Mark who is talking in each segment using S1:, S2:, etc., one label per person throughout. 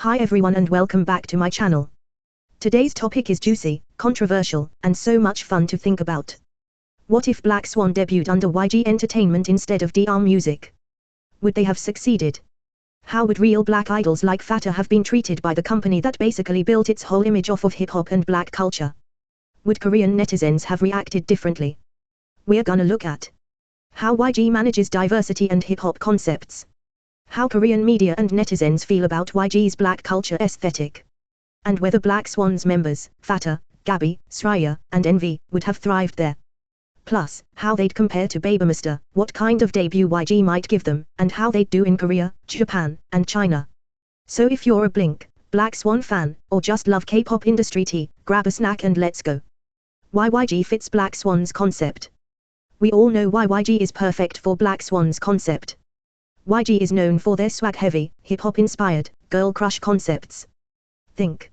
S1: Hi everyone and welcome back to my channel. Today's topic is juicy, controversial, and so much fun to think about. What if Black Swan debuted under YG Entertainment instead of DR Music? Would they have succeeded? How would real black idols like Fatou have been treated by the company that basically built its whole image off of hip-hop and black culture? Would Korean netizens have reacted differently? We're gonna look at how YG manages diversity and hip-hop concepts, how Korean media and netizens feel about YG's black culture aesthetic, and whether Black Swan's members, Fatou, Gabi, Sriya, and NVee, would have thrived there. Plus, how they'd compare to BABYMONSTER, what kind of debut YG might give them, and how they'd do in Korea, Japan, and China. So if you're a Blink, Black Swan fan, or just love K-pop industry tea, grab a snack and let's go. Why YG fits Black Swan's concept. We all know why YG is perfect for Black Swan's concept. YG is known for their swag-heavy, hip-hop inspired, girl crush concepts. Think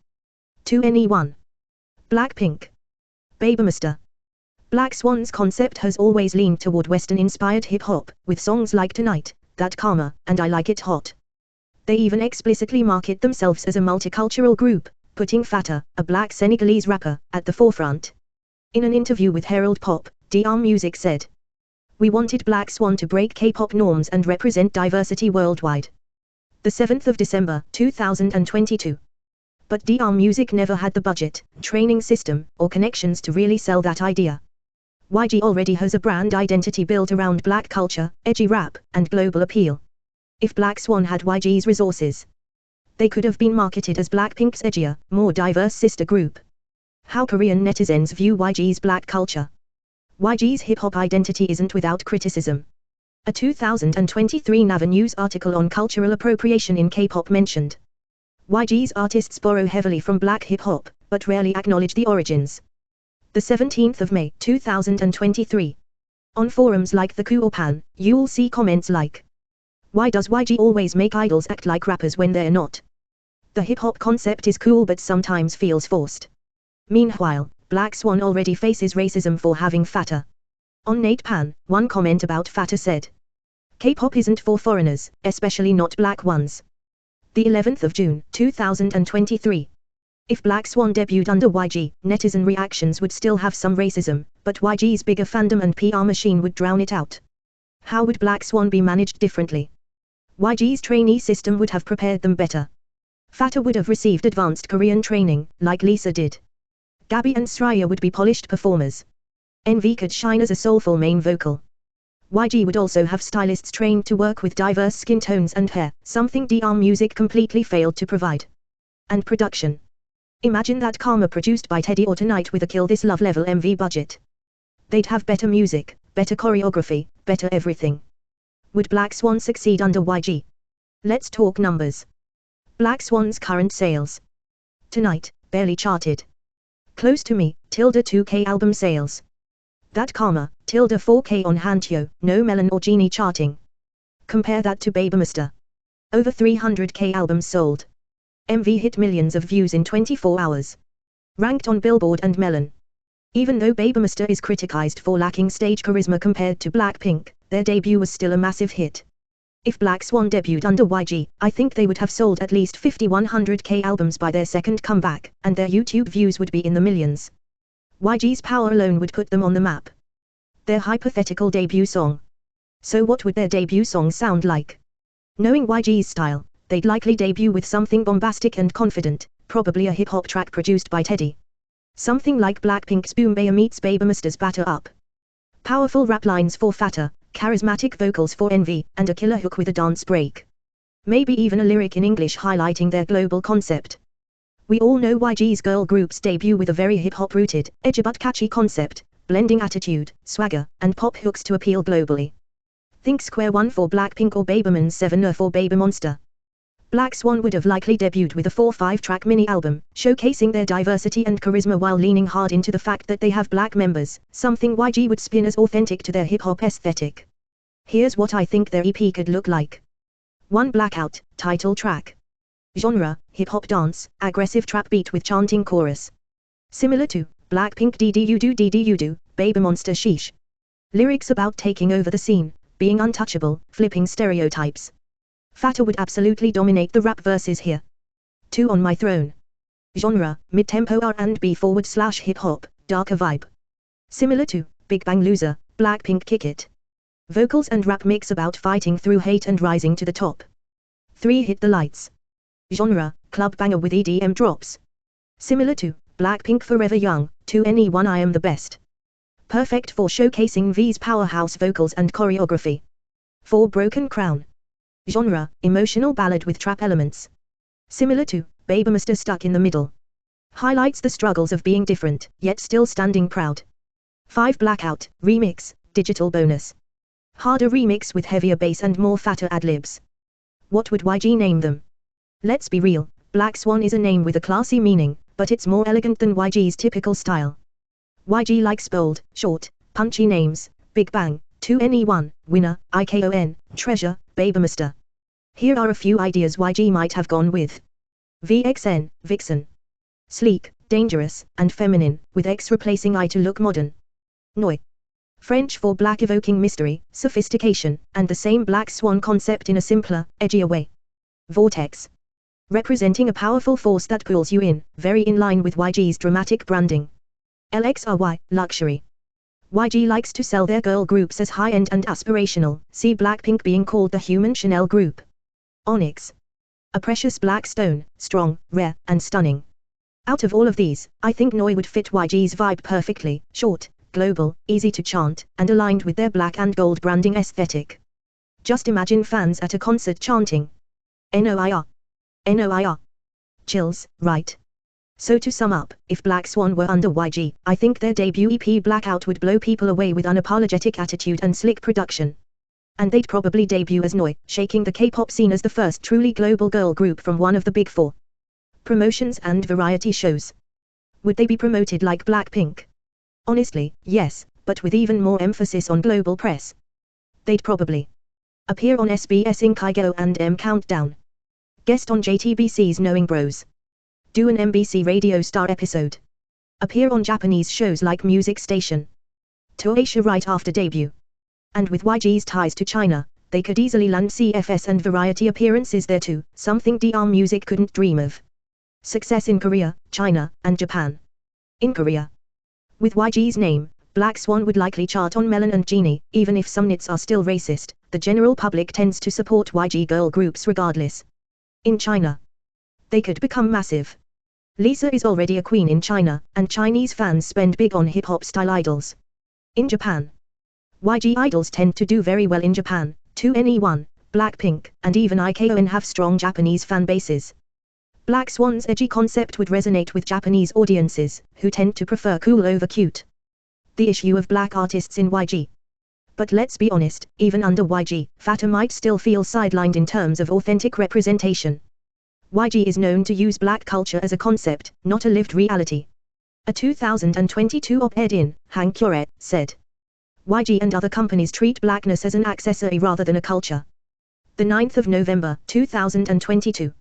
S1: 2NE1, BLACKPINK, BABYMONSTER. Black Swan's concept has always leaned toward Western-inspired hip-hop, with songs like Tonight, That Karma, and I Like It Hot. They even explicitly market themselves as a multicultural group, putting Fatou, a black Senegalese rapper, at the forefront. In an interview with Herald Pop, DR Music said, "We wanted Black Swan to break K-pop norms and represent diversity worldwide." The 7th of December, 2022. But DR Music never had the budget, training system, or connections to really sell that idea. YG already has a brand identity built around black culture, edgy rap, and global appeal. If Black Swan had YG's resources, they could have been marketed as Blackpink's edgier, more diverse sister group. How Korean netizens view YG's black culture. YG's hip-hop identity isn't without criticism. A 2023 NVee News article on cultural appropriation in K-pop mentioned YG's artists borrow heavily from black hip-hop, but rarely acknowledge the origins. The 17th of May, 2023. On forums like the Pan, you'll see comments like, "Why does YG always make idols act like rappers when they're not? The hip-hop concept is cool but sometimes feels forced." Meanwhile, Black Swan already faces racism for having Fatou. On Pan, one comment about Fatou said, "K-pop isn't for foreigners, especially not black ones." The 11th of June, 2023. If Black Swan debuted under YG, netizen reactions would still have some racism, but YG's bigger fandom and PR machine would drown it out. How would Black Swan be managed differently? YG's trainee system would have prepared them better. Fatou would have received advanced Korean training, like Lisa did. Gabi and Sriya would be polished performers. NVee could shine as a soulful main vocal. YG would also have stylists trained to work with diverse skin tones and hair, something DR Music completely failed to provide. And production. Imagine that Karma produced by Teddy or Tonight with a Kill This Love level MV budget. They'd have better music, better choreography, better everything. Would Black Swan succeed under YG? Let's talk numbers. Black Swan's current sales. Tonight, barely charted. Close to Me, ~2K album sales. That Karma, ~4K on Hantyo, no Melon or Genie charting. Compare that to BABYMONSTER. Over 300K albums sold. MV hit millions of views in 24 hours. Ranked on Billboard and Melon. Even though BABYMONSTER is criticized for lacking stage charisma compared to BLACKPINK, their debut was still a massive hit. If Black Swan debuted under YG, I think they would have sold at least 100K albums by their second comeback, and their YouTube views would be in the millions. YG's power alone would put them on the map. Their hypothetical debut song. So what would their debut song sound like? Knowing YG's style, they'd likely debut with something bombastic and confident, probably a hip-hop track produced by Teddy. Something like Blackpink's Boom Baya meets BABYMONSTER's Batter Up. Powerful rap lines for Fatou, charismatic vocals for NVee, and a killer hook with a dance break. Maybe even a lyric in English highlighting their global concept. We all know YG's girl groups debut with a very hip-hop rooted, edgy but catchy concept, blending attitude, swagger, and pop hooks to appeal globally. Think Square One for Blackpink or BABYMONSTER for BABYMONSTER. Black Swan would have likely debuted with a 4-5-track mini-album, showcasing their diversity and charisma while leaning hard into the fact that they have black members, something YG would spin as authentic to their hip-hop aesthetic. Here's what I think their EP could look like. 1 Blackout, title track. Genre, hip-hop dance, aggressive trap beat with chanting chorus. Similar to Blackpink DD, BABYMONSTER Sheesh. Lyrics about taking over the scene, being untouchable, flipping stereotypes. Fatou would absolutely dominate the rap verses here. 2 on my throne. Genre, mid-tempo R&B / hip-hop, darker vibe. Similar to Big Bang Loser, Blackpink Kick It. Vocals and rap mix about fighting through hate and rising to the top. 3 Hit the Lights. Genre, club banger with EDM drops. Similar to Blackpink Forever Young, 2 NE1 I Am the Best. Perfect for showcasing NVee's powerhouse vocals and choreography. 4 Broken Crown. Genre, emotional ballad with trap elements. Similar to BABYMONSTER Stuck in the Middle. Highlights the struggles of being different, yet still standing proud. 5 Blackout, remix, digital bonus. Harder remix with heavier bass and more fatter ad-libs. What would YG name them? Let's be real, BLACKSWAN is a name with a classy meaning, but it's more elegant than YG's typical style. YG likes bold, short, punchy names: Big Bang, 2 NE1, Winner, IKON, Treasure, BABYMONSTER. Here are a few ideas YG might have gone with. VXN, Vixen. Sleek, dangerous, and feminine, with X replacing I to look modern. Noi. French for black, evoking mystery, sophistication, and the same Black Swan concept in a simpler, edgier way. Vortex. Representing a powerful force that pulls you in, very in line with YG's dramatic branding. LXRY, luxury. YG likes to sell their girl groups as high-end and aspirational, see Blackpink being called the human Chanel group. Onyx. A precious black stone, strong, rare, and stunning. Out of all of these, I think Noi would fit YG's vibe perfectly: short, global, easy to chant, and aligned with their black and gold branding aesthetic. Just imagine fans at a concert chanting NOIR. NOIR. Chills, right? So to sum up, if Black Swan were under YG, I think their debut EP Blackout would blow people away with unapologetic attitude and slick production. And they'd probably debut as Noi, shaking the K-pop scene as the first truly global girl group from one of the big four. Promotions and variety shows. Would they be promoted like Blackpink? Honestly, yes, but with even more emphasis on global press. They'd probably appear on SBS Inkigo and M Countdown. Guest on JTBC's Knowing Bros. Do an MBC Radio Star episode. Appear on Japanese shows like Music Station. To Asia right after debut. And with YG's ties to China, they could easily land CFS and variety appearances there too, something DR Music couldn't dream of. Success in Korea, China, and Japan. In Korea. With YG's name, Black Swan would likely chart on Melon and Genie. Even if some nits are still racist, the general public tends to support YG girl groups regardless. In China, they could become massive. Lisa is already a queen in China, and Chinese fans spend big on hip-hop style idols. In Japan, YG idols tend to do very well in Japan. 2 NE1, Blackpink, and even IKON have strong Japanese fan bases. Black Swan's edgy concept would resonate with Japanese audiences, who tend to prefer cool over cute. The issue of black artists in YG. But let's be honest, even under YG, Fatou might still feel sidelined in terms of authentic representation. YG is known to use black culture as a concept, not a lived reality. A 2022 op-ed in Hang Curate said, YG and other companies treat blackness as an accessory rather than a culture. The 9th of November, 2022.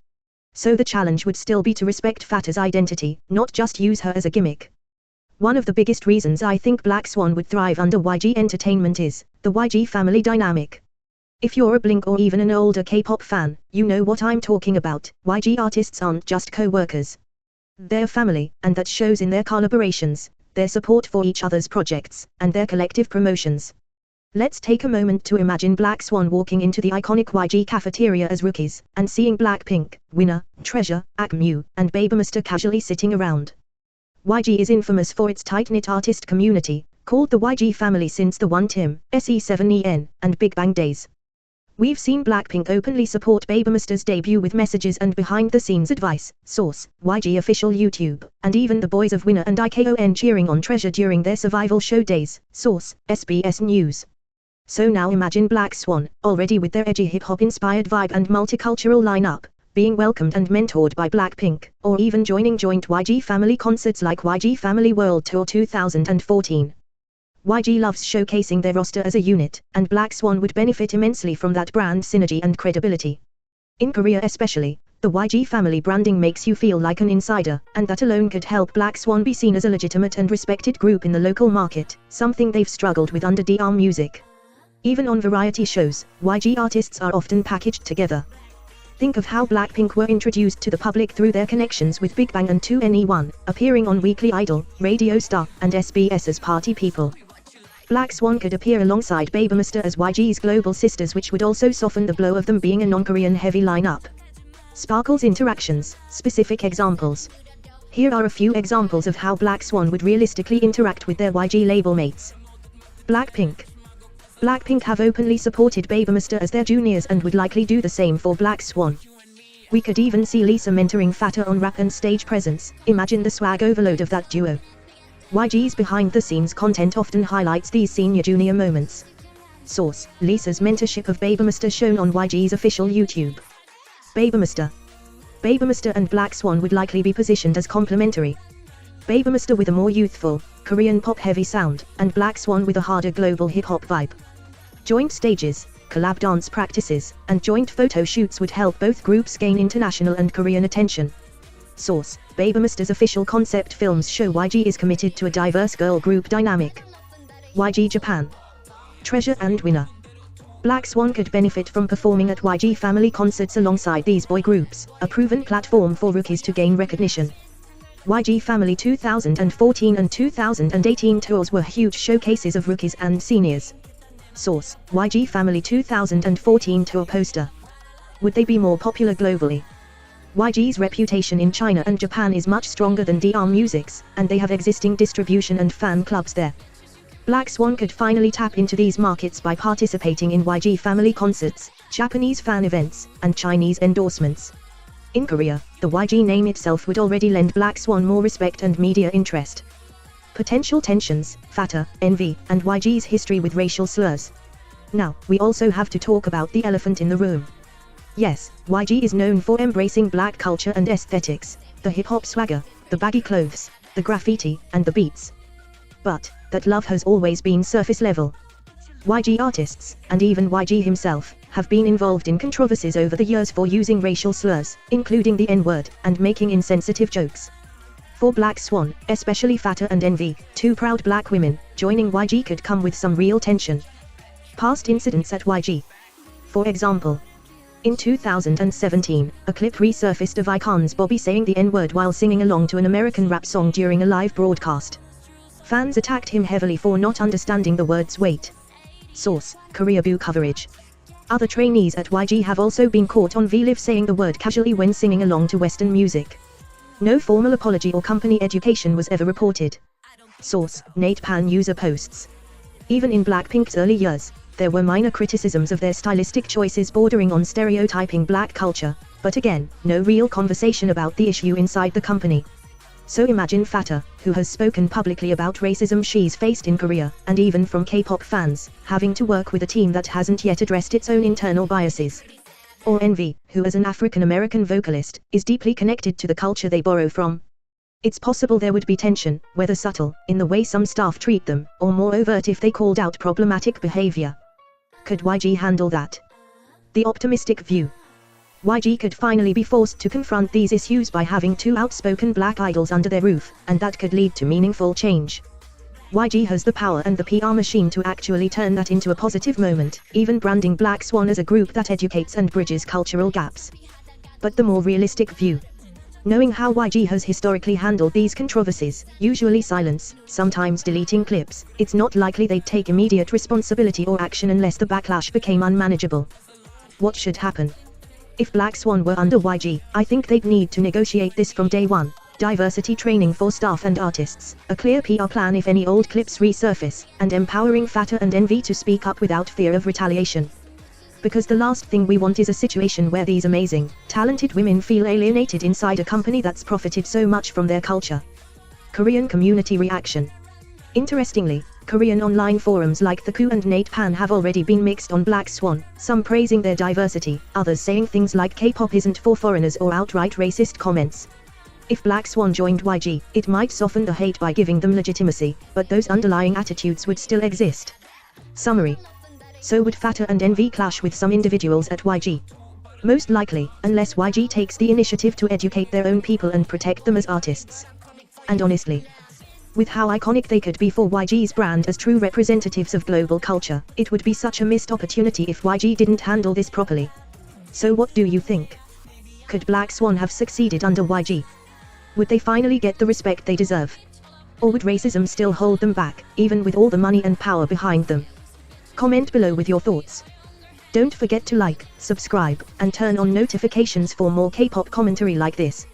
S1: So the challenge would still be to respect Fatou's identity, not just use her as a gimmick. One of the biggest reasons I think Black Swan would thrive under YG Entertainment is the YG family dynamic. If you're a Blink or even an older K-pop fan, you know what I'm talking about. YG artists aren't just co-workers. They're family, and that shows in their collaborations, their support for each other's projects, and their collective promotions. Let's take a moment to imagine Black Swan walking into the iconic YG cafeteria as rookies, and seeing Blackpink, Winner, Treasure, AKMU, and BABYMONSTER casually sitting around. YG is infamous for its tight-knit artist community, called the YG family since the 1TIM, SE7EN, and Big Bang days. We've seen Blackpink openly support BABYMONSTER's debut with messages and behind-the-scenes advice. Source, YG official YouTube, and even the boys of Winner and IKON cheering on Treasure during their survival show days. Source, SBS News. So now imagine Black Swan, already with their edgy hip-hop inspired vibe and multicultural lineup, being welcomed and mentored by Blackpink, or even joining joint YG family concerts like YG Family World Tour 2014. YG loves showcasing their roster as a unit, and Black Swan would benefit immensely from that brand synergy and credibility. In Korea especially, the YG family branding makes you feel like an insider, and that alone could help Black Swan be seen as a legitimate and respected group in the local market, something they've struggled with under DR Music. Even on variety shows, YG artists are often packaged together. Think of how BLACKPINK were introduced to the public through their connections with Big Bang and 2NE1, appearing on Weekly Idol, Radio Star, and SBS as Party People. BLACKSWAN could appear alongside BABYMONSTER as YG's global sisters, which would also soften the blow of them being a non-Korean heavy lineup. Sparkles interactions, specific examples. Here are a few examples of how BLACKSWAN would realistically interact with their YG label mates. BLACKPINK. BLACKPINK have openly supported BABYMONSTER as their juniors and would likely do the same for BLACKSWAN. We could even see Lisa mentoring Fatou on rap and stage presence. Imagine the swag overload of that duo. YG's behind-the-scenes content often highlights these senior-junior moments. Source: Lisa's mentorship of BABYMONSTER shown on YG's official YouTube. BABYMONSTER. BABYMONSTER and BLACKSWAN would likely be positioned as complementary. BABYMONSTER with a more youthful, Korean pop-heavy sound, and BLACKSWAN with a harder global hip-hop vibe. Joint stages, collab dance practices, and joint photo shoots would help both groups gain international and Korean attention. Source: BABYMONSTER's official concept films show YG is committed to a diverse girl group dynamic. YG Japan. Treasure and Winner. BLACKSWAN could benefit from performing at YG family concerts alongside these boy groups, a proven platform for rookies to gain recognition. YG Family 2014 and 2018 tours were huge showcases of rookies and seniors. Source: YG Family 2014 tour poster. Would they be more popular globally? YG's reputation in China and Japan is much stronger than DR Music's, and they have existing distribution and fan clubs there. BLACKSWAN could finally tap into these markets by participating in YG Family concerts, Japanese fan events, and Chinese endorsements. In Korea, the YG name itself would already lend BLACKSWAN more respect and media interest. Potential tensions, Fatou, NVee, and YG's history with racial slurs. Now, we also have to talk about the elephant in the room. Yes, YG is known for embracing black culture and aesthetics, the hip-hop swagger, the baggy clothes, the graffiti, and the beats. But, that love has always been surface level. YG artists, and even YG himself, have been involved in controversies over the years for using racial slurs, including the N-word, and making insensitive jokes. For BLACKSWAN, especially Fatou and NVee, two proud black women, joining YG could come with some real tension. Past incidents at YG. For example, in 2017, a clip resurfaced of Icon's Bobby saying the N-word while singing along to an American rap song during a live broadcast. Fans attacked him heavily for not understanding the word's weight. Source: Koreaboo coverage. Other trainees at YG have also been caught on VLive saying the word casually when singing along to Western music. No formal apology or company education was ever reported. Source: NetPan user posts. Even in BLACKPINK's early years, there were minor criticisms of their stylistic choices bordering on stereotyping black culture, but again, no real conversation about the issue inside the company. So imagine Fatou, who has spoken publicly about racism she's faced in Korea, and even from K-pop fans, having to work with a team that hasn't yet addressed its own internal biases. Or NVee, who as an African-American vocalist, is deeply connected to the culture they borrow from. It's possible there would be tension, whether subtle, in the way some staff treat them, or more overt if they called out problematic behavior. Could YG handle that? The optimistic view. YG could finally be forced to confront these issues by having two outspoken black idols under their roof, and that could lead to meaningful change. YG has the power and the PR machine to actually turn that into a positive moment, even branding BLACKSWAN as a group that educates and bridges cultural gaps. But the more realistic view. Knowing how YG has historically handled these controversies, usually silence, sometimes deleting clips, it's not likely they'd take immediate responsibility or action unless the backlash became unmanageable. What should happen? If BLACKSWAN were under YG, I think they'd need to negotiate this from day one. Diversity training for staff and artists, a clear PR plan if any old clips resurface, and empowering Fatou and NVee to speak up without fear of retaliation. Because the last thing we want is a situation where these amazing, talented women feel alienated inside a company that's profited so much from their culture. Korean community reaction. Interestingly, Korean online forums like The Coup and NetPan have already been mixed on BLACKSWAN, some praising their diversity, others saying things like K-pop isn't for foreigners or outright racist comments. If BLACKSWAN joined YG, it might soften the hate by giving them legitimacy, but those underlying attitudes would still exist. Summary. So would Fatou and NVee clash with some individuals at YG? Most likely, unless YG takes the initiative to educate their own people and protect them as artists. And honestly, with how iconic they could be for YG's brand as true representatives of global culture, it would be such a missed opportunity if YG didn't handle this properly. So what do you think? Could BLACKSWAN have succeeded under YG? Would they finally get the respect they deserve? Or would racism still hold them back, even with all the money and power behind them? Comment below with your thoughts. Don't forget to like, subscribe, and turn on notifications for more K-pop commentary like this.